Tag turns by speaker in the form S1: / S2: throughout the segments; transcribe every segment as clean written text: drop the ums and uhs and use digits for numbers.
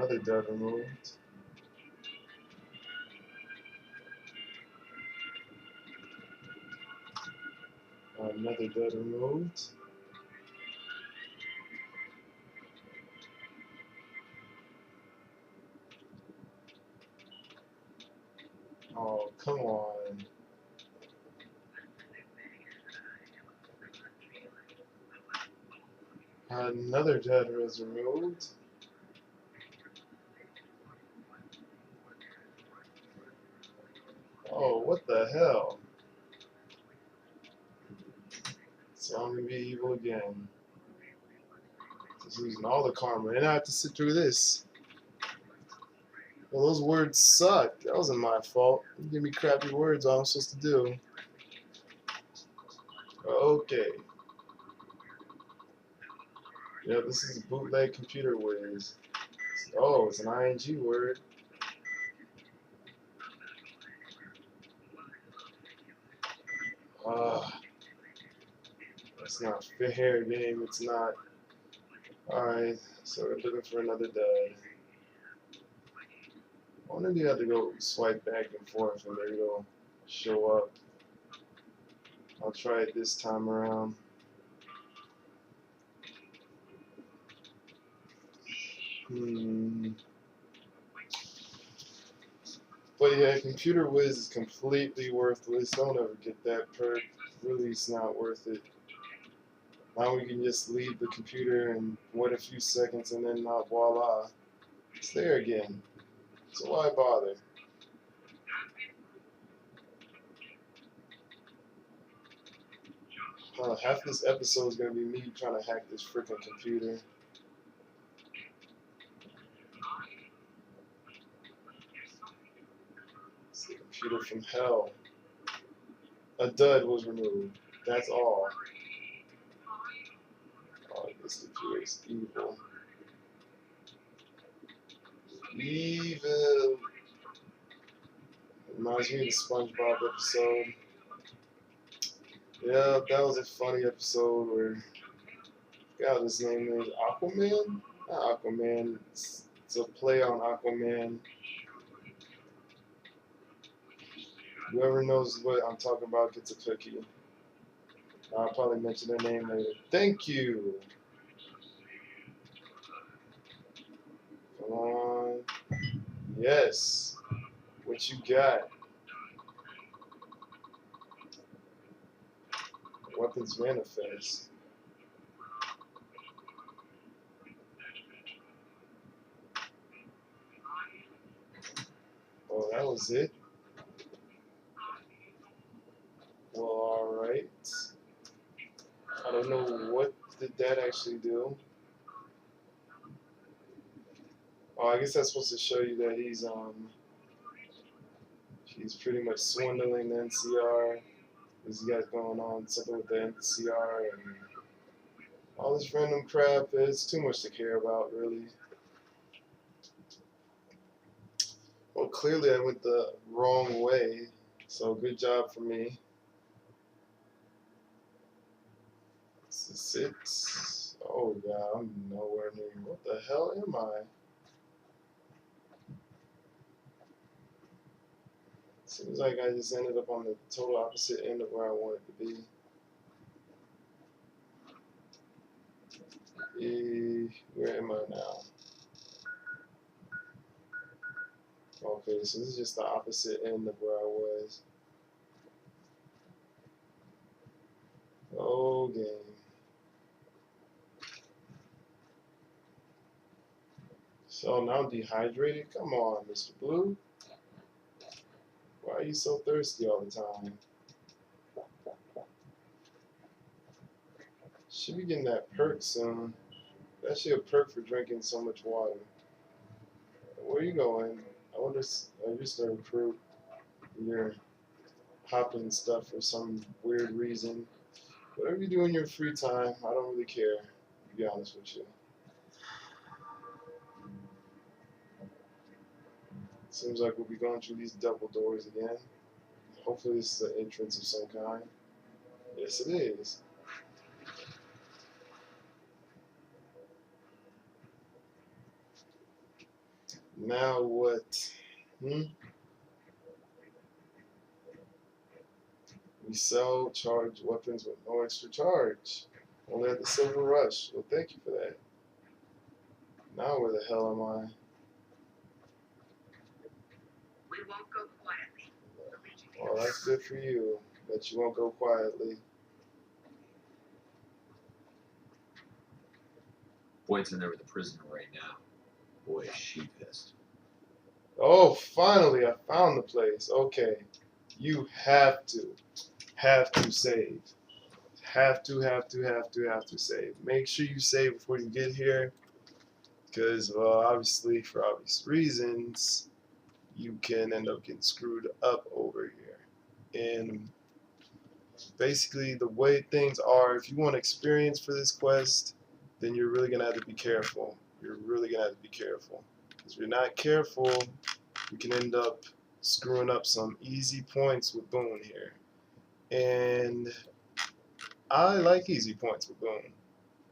S1: Another dud removed. Another dud removed. Oh, come on. Another dud was removed. Oh, what the hell? So I'm gonna be evil again. Just losing all the karma, and I have to sit through this. Well, those words suck. That wasn't my fault. You give me crappy words. All I'm supposed to do. Okay. Yeah, this is bootleg computer whiz. Oh, it's an ing word. That's not fair game. It's not. Alright, so we're looking for another dud. I wonder if you have to go swipe back and forth and maybe it'll show up. I'll try it this time around. But yeah, computer whiz is completely worthless. Don't ever get that perk. Really, it's not worth it. Now we can just leave the computer and wait a few seconds and then voila, it's there again. So why bother? Half this episode is going to be me trying to hack this freaking computer. It's the computer from hell. A dud was removed. That's all. Oh, this computer is evil. Evil. Reminds me of the SpongeBob episode. Yeah, that was a funny episode where, I forgot what his name is, Aquaman? Not Aquaman, it's a play on Aquaman. Whoever knows what I'm talking about gets a cookie. I'll probably mention their name later. Thank you! Come on. Yes. What you got? Weapons manifest. Oh, that was it? Well, alright. I don't know what did that actually do. Oh, I guess that's supposed to show you that he's pretty much swindling the NCR. He's got going on something with the NCR and all this random crap. It's too much to care about, really. Well, clearly I went the wrong way, so good job for me. This is it. Oh god, I'm nowhere near. What the hell am I? Seems like I just ended up on the total opposite end of where I wanted to be. Where am I now? Okay, so this is just the opposite end of where I was. Oh, game. So now I'm dehydrated? Come on, Mr. Blue. Why are you so thirsty all the time? Should be getting that perk soon. That should be a perk for drinking so much water. Where are you going? I wonder if you're just a recruit. You're hopping stuff for some weird reason. Whatever you do in your free time, I don't really care, to be honest with you. Seems like we'll be going through these double doors again. Hopefully this is an entrance of some kind. Yes, it is. Now what? Hmm? We sell charged weapons with no extra charge. Only at the Silver Rush. Well, thank you for that. Now where the hell am I?
S2: We won't go quietly.
S1: Well, that's good for you. That you won't go quietly.
S3: Boyd's in there with the prisoner right now. Boy, is she pissed.
S1: Oh, finally, I found the place. Okay. You have to save. Have to save. Make sure you save before you get here. Because, well, obviously, for obvious reasons, you can end up getting screwed up over here. And basically, the way things are, if you want experience for this quest, then you're really going to have to be careful. You're really going to have to be careful. Because if you're not careful, you can end up screwing up some easy points with Boone here. And I like easy points with Boone.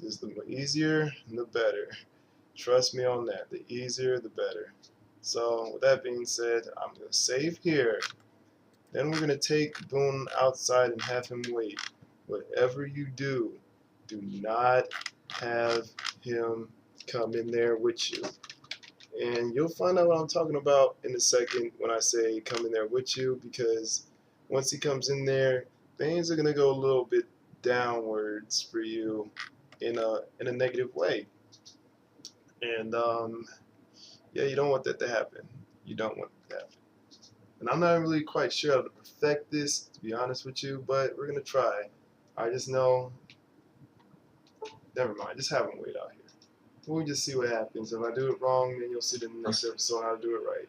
S1: Just the easier, the better. Trust me on that. The easier, the better. So, with that being said, I'm going to save here. Then we're going to take Boone outside and have him wait. Whatever you do not have him come in there with you. And you'll find out what I'm talking about in a second when I say come in there with you, because once he comes in there, things are going to go a little bit downwards for you in a negative way. And yeah, you don't want that to happen. You don't want that to happen. And I'm not really quite sure how to perfect this, to be honest with you, but we're going to try. I just know, never mind, just have him wait out here. We'll just see what happens. If I do it wrong, then you'll see in the next episode how to do it right.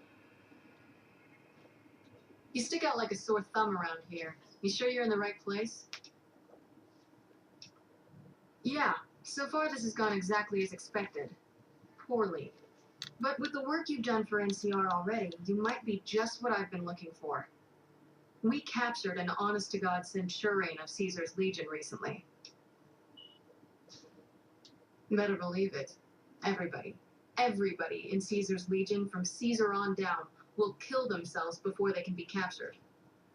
S2: You stick out like a sore thumb around here. You sure you're in the right place? Yeah, so far this has gone exactly as expected. Poorly. But with the work you've done for NCR already, you might be just what I've been looking for. We captured an honest-to-God centurion of Caesar's Legion recently. Better believe it. Everybody in Caesar's Legion, from Caesar on down, will kill themselves before they can be captured.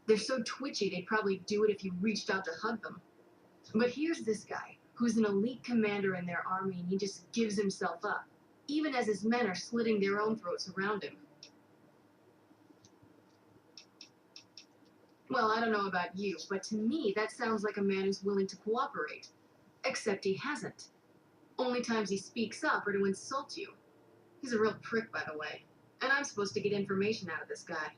S2: They're so twitchy they'd probably do it if you reached out to hug them. But here's this guy, who's an elite commander in their army, and he just gives himself up, even as his men are slitting their own throats around him. Well, I don't know about you, but to me, that sounds like a man who's willing to cooperate. Except he hasn't. Only times he speaks up are to insult you. He's a real prick, by the way. And I'm supposed to get information out of this guy.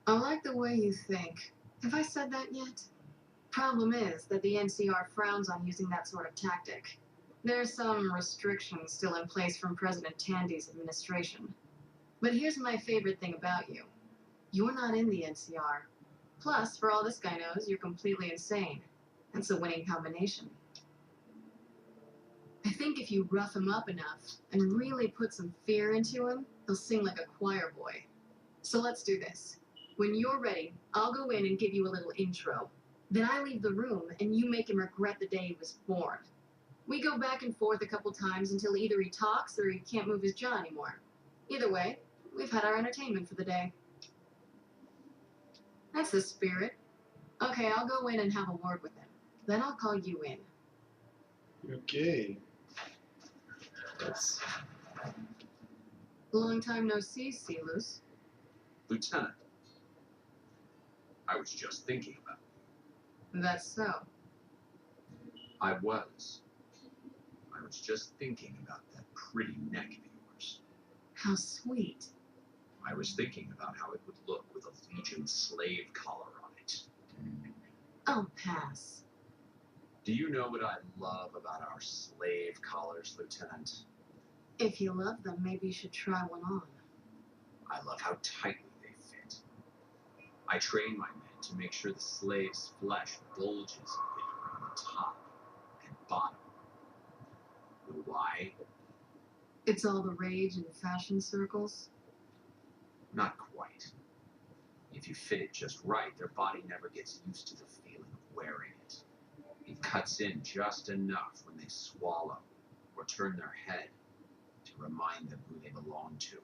S2: I like the way you think. Have I said that yet? Problem is that the NCR frowns on using that sort of tactic. There are some restrictions still in place from President Tandy's administration. But here's my favorite thing about you. You're not in the NCR. Plus, for all this guy knows, you're completely insane. That's a winning combination. I think if you rough him up enough and really put some fear into him, he'll sing like a choir boy. So let's do this. When you're ready, I'll go in and give you a little intro. Then I leave the room and you make him regret the day he was born. We go back and forth a couple times until either he talks or he can't move his jaw anymore. Either way, we've had our entertainment for the day. That's the spirit. Okay, I'll go in and have a word with him. Then I'll call you in.
S1: Okay. That's...
S2: Long time no see, Celus.
S3: Lieutenant, I was just thinking about it.
S2: That's so.
S3: I was just thinking about that pretty neck of yours.
S2: How sweet.
S3: I was thinking about how it would look with a Legion slave collar on it.
S2: I'll pass.
S3: Do you know what I love about our slave collars, Lieutenant?
S2: If you love them, maybe you should try one on.
S3: I love how tightly they fit. I train my men to make sure the slave's flesh bulges a bit around the top and bottom. Know why?
S2: It's all the rage in fashion circles.
S3: Not quite. If you fit it just right, their body never gets used to the feeling of wearing it. It cuts in just enough when they swallow or turn their head, to remind them who they belong to.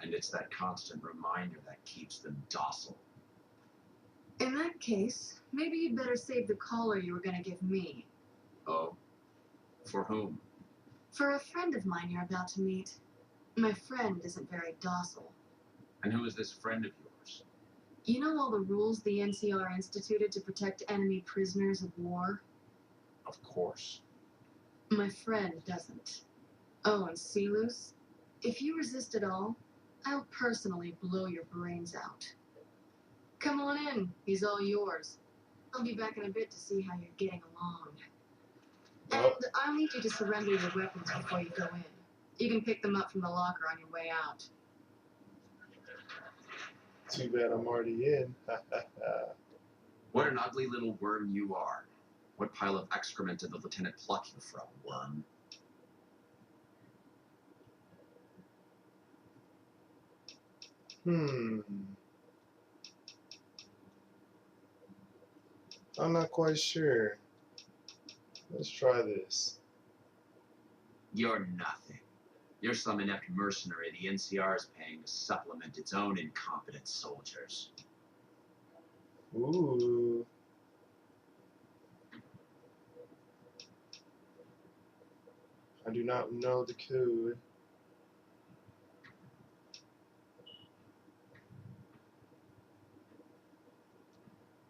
S3: And it's that constant reminder that keeps them docile.
S2: In that case, maybe you'd better save the caller you were going to give me.
S3: Oh? For whom?
S2: For a friend of mine you're about to meet. My friend isn't very docile.
S3: And who is this friend of yours?
S2: You know all the rules the NCR instituted to protect enemy prisoners of war?
S3: Of course.
S2: My friend doesn't. Oh, and Silus, if you resist at all, I'll personally blow your brains out. Come on in, he's all yours. I'll be back in a bit to see how you're getting along.
S1: Well,
S2: And I'll need you to surrender your weapons before you go in. You can pick them up from the locker on your way out.
S1: too bad I'm already in.
S3: What an ugly little worm you are. What pile of excrement did the lieutenant pluck you from, worm?
S1: I'm not quite sure. Let's try this.
S3: You're nothing. You're some inept mercenary the NCR is paying to supplement its own incompetent soldiers.
S1: Ooh. I do not know the code.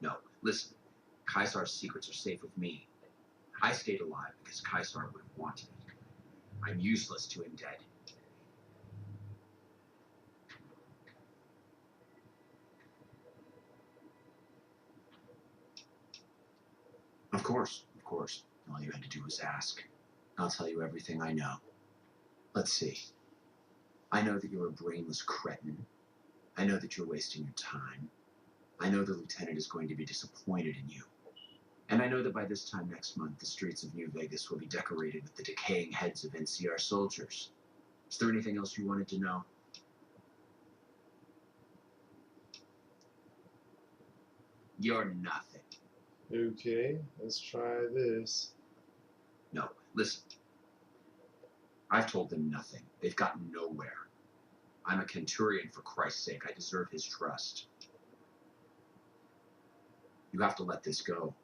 S3: No, listen. Kaisar's secrets are safe with me. I stayed alive because Kaisar would have wanted it. I'm useless to him dead. Of course, of course. All you had to do was ask. I'll tell you everything I know. Let's see. I know that you're a brainless cretin. I know that you're wasting your time. I know the lieutenant is going to be disappointed in you. And I know that by this time next month, the streets of New Vegas will be decorated with the decaying heads of NCR soldiers. Is there anything else you wanted to know? You're nothing.
S1: Okay, let's try this.
S3: No, listen. I've told them nothing. They've gotten nowhere. I'm a Kenturian, for Christ's sake. I deserve his trust. You have to let this go.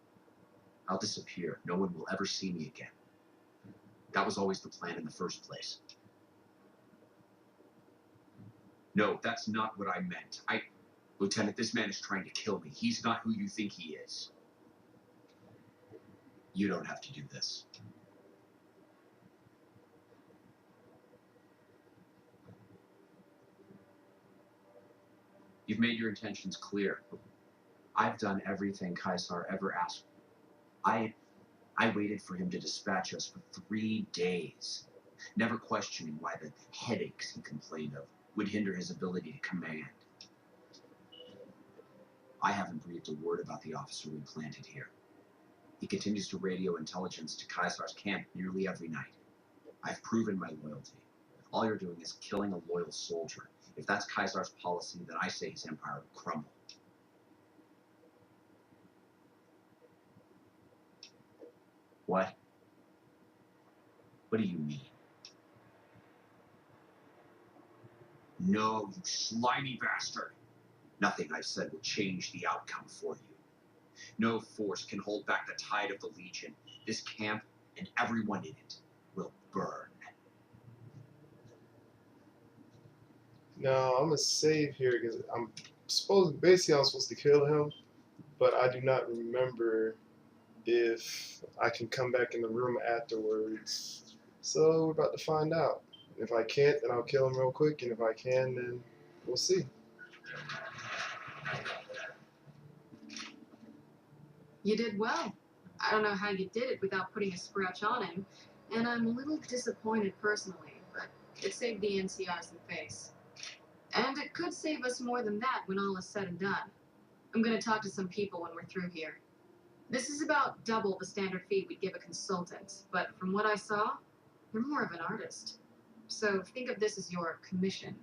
S3: I'll disappear. No one will ever see me again. That was always the plan in the first place. No, that's not what I meant. Lieutenant, this man is trying to kill me. He's not who you think he is. You don't have to do this. You've made your intentions clear. I've done everything Kaisar ever asked. I waited for him to dispatch us for 3 days, never questioning why the headaches he complained of would hinder his ability to command. I haven't breathed a word about the officer we planted here. He continues to radio intelligence to Kaisar's camp nearly every night. I've proven my loyalty. All you're doing is killing a loyal soldier. If that's Kaisar's policy, then I say his empire will crumble. What? What do you mean? No, you slimy bastard. Nothing I've said will change the outcome for you. No force can hold back the tide of the Legion. This camp and everyone in it will burn.
S1: No, I'm gonna save here because I'm supposed to kill him, but I do not remember if I can come back in the room afterwards. So we're about to find out. If I can't, then I'll kill him real quick, and if I can, then we'll see.
S2: You did well. I don't know how you did it without putting a scratch on him, and I'm a little disappointed personally, but it saved the NCR some face. And it could save us more than that when all is said and done. I'm going to talk to some people when we're through here. This is about double the standard fee we'd give a consultant, but from what I saw, you're more of an artist. So think of this as your commission.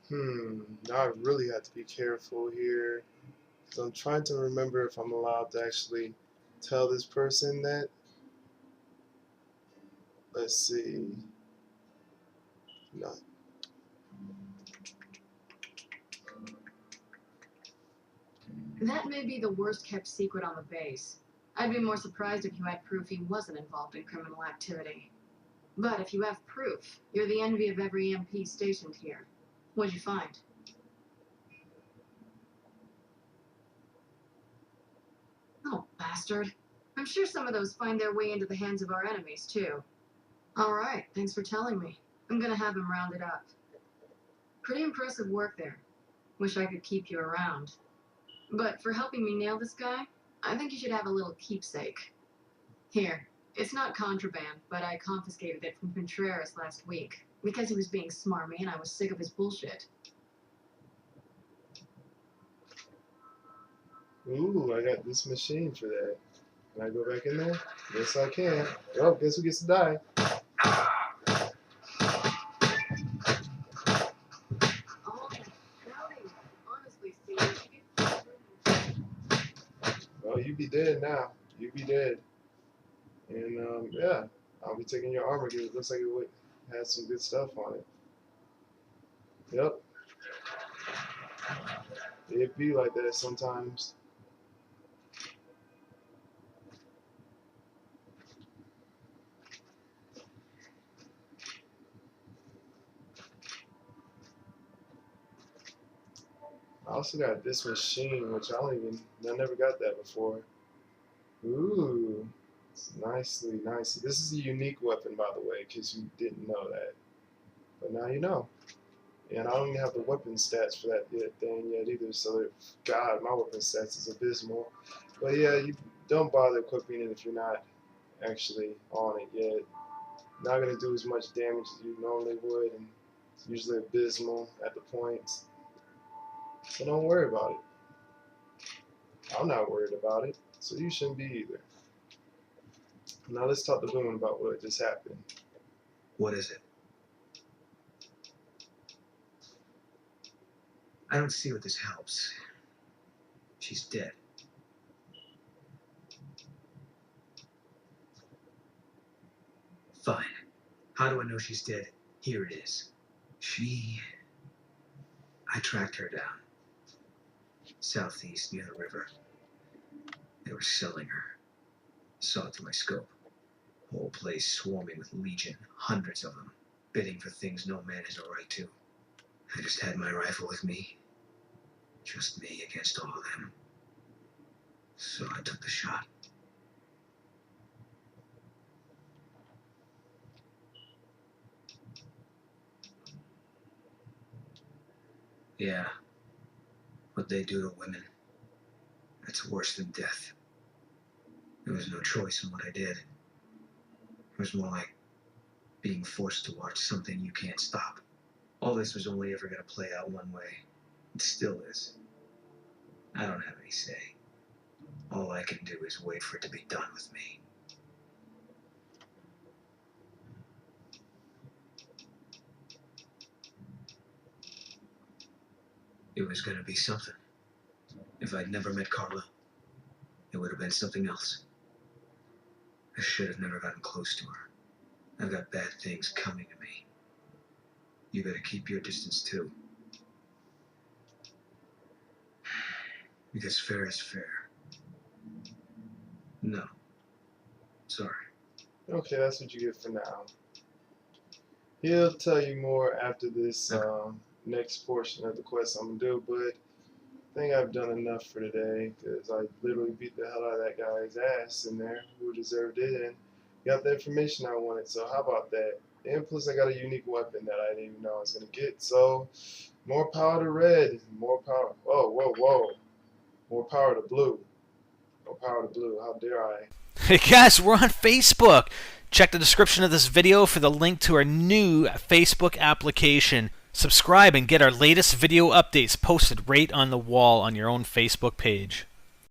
S1: Now I really have to be careful here. So I'm trying to remember if I'm allowed to actually tell this person that. Let's see. No.
S2: That may be the worst kept secret on the base. I'd be more surprised if you had proof he wasn't involved in criminal activity. But if you have proof, you're the envy of every MP stationed here. What'd you find? Oh, bastard. I'm sure some of those find their way into the hands of our enemies, too. Alright, thanks for telling me. I'm gonna have him rounded up. Pretty impressive work there. Wish I could keep you around. But for helping me nail this guy, I think you should have a little keepsake. Here, it's not contraband, but I confiscated it from Contreras last week because he was being smarmy and I was sick of his bullshit.
S1: Ooh, I got this machine for that. Can I go back in there? Yes, I can. Well, guess who gets to die?
S2: Oh, howdy. Honestly, Steve,
S1: Well, you be dead now. You be dead. And, yeah, I'll be taking your armor because it looks like it would have some good stuff on it. Yep. It be like that sometimes. I also got this machine, which I never got that before. Ooh, it's nicely. This is a unique weapon, by the way, in case you didn't know that. But now you know. And I don't even have the weapon stats for that thing yet either, so God, my weapon stats is abysmal. But yeah, you don't bother equipping it if you're not actually on it yet. Not going to do as much damage as you normally would, and it's usually abysmal at the points. So don't worry about it. I'm not worried about it, so you shouldn't be either. Now let's talk to Boone about what just happened.
S4: What is it? I don't see what this helps. She's dead. Fine. How do I know she's dead? Here it is. I tracked her down. Southeast near the river. They were selling her. Saw it through my scope. Whole place swarming with legion, hundreds of them, bidding for things no man has a right to. I just had my rifle with me. Just me against all of them. So I took the shot. Yeah. What they do to women. That's worse than death. There was no choice in what I did. It was more like being forced to watch something you can't stop. All this was only ever going to play out one way. It still is. I don't have any say. All I can do is wait for it to be done with me. It was going to be something. If I'd never met Carla, it would have been something else. I should have never gotten close to her. I've got bad things coming to me. You better keep your distance too. Because fair is fair. No. Sorry.
S1: Okay, that's what you get for now. He'll tell you more after this next portion of the quest I'm going to do, but I think I've done enough for today, because I literally beat the hell out of that guy's ass in there who deserved it, and got the information I wanted, so how about that? And plus I got a unique weapon that I didn't even know I was going to get, so more power to red, more power, whoa, more power to blue. More power to blue, how dare I?
S5: Hey guys, we're on Facebook. Check the description of this video for the link to our new Facebook application. Subscribe and get our latest video updates posted right on the wall on your own Facebook page.